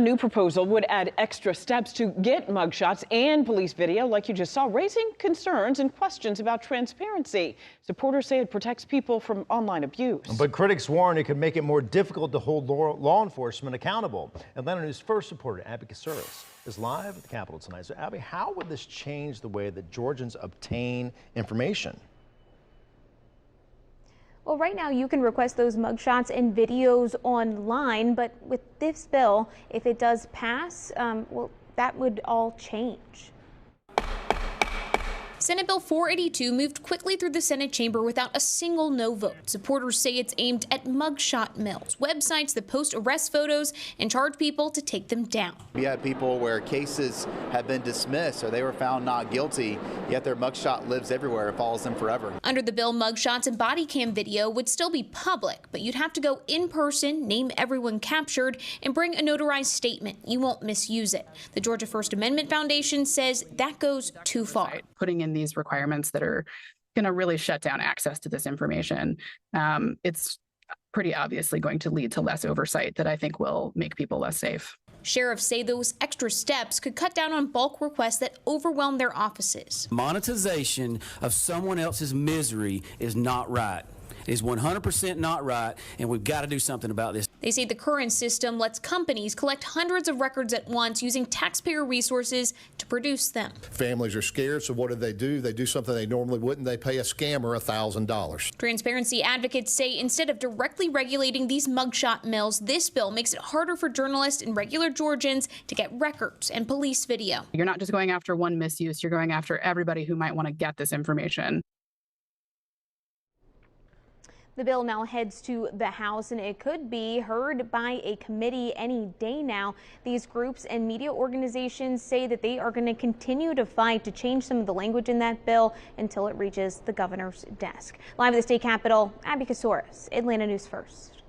A new proposal would add extra steps to get mugshots and police video like you just saw, raising concerns and questions about transparency. Supporters say it protects people from online abuse. But critics warn it could make it more difficult to hold law enforcement accountable. Atlanta News First reporter Abby Caceres is live at the Capitol tonight. So Abby, how would this change the way that Georgians obtain information? Well, right now you can request those mugshots and videos online, but with this bill, if it does pass, well, that would all change. Senate Bill 482 moved quickly through the Senate chamber without a single no vote. Supporters say it's aimed at mugshot mills, websites that post arrest photos and charge people to take them down. We had people where cases have been dismissed or they were found not guilty, yet their mugshot lives everywhere. It follows them forever. Under the bill, mugshots and body cam video would still be public, but you'd have to go in person, name everyone captured, and bring a notarized statement. You won't misuse it. The Georgia First Amendment Foundation says that goes too far. Putting in these requirements that are going to really shut down access to this information, it's pretty obviously going to lead to less oversight that I think will make people less safe. Sheriffs say those extra steps could cut down on bulk requests that overwhelm their offices. Monetization of someone else's misery is not right. It is 100% not right, and we've got to do something about this. They say the current system lets companies collect hundreds of records at once using taxpayer resources to produce them. Families are scared, so what do? They do something they normally wouldn't. They pay a scammer $1,000. Transparency advocates say instead of directly regulating these mugshot mills, this bill makes it harder for journalists and regular Georgians to get records and police video. You're not just going after one misuse, you're going after everybody who might want to get this information. The bill now heads to the House, and it could be heard by a committee any day now. These groups and media organizations say that they are going to continue to fight to change some of the language in that bill until it reaches the governor's desk. Live at the state capitol, Abby Caceres, Atlanta News First.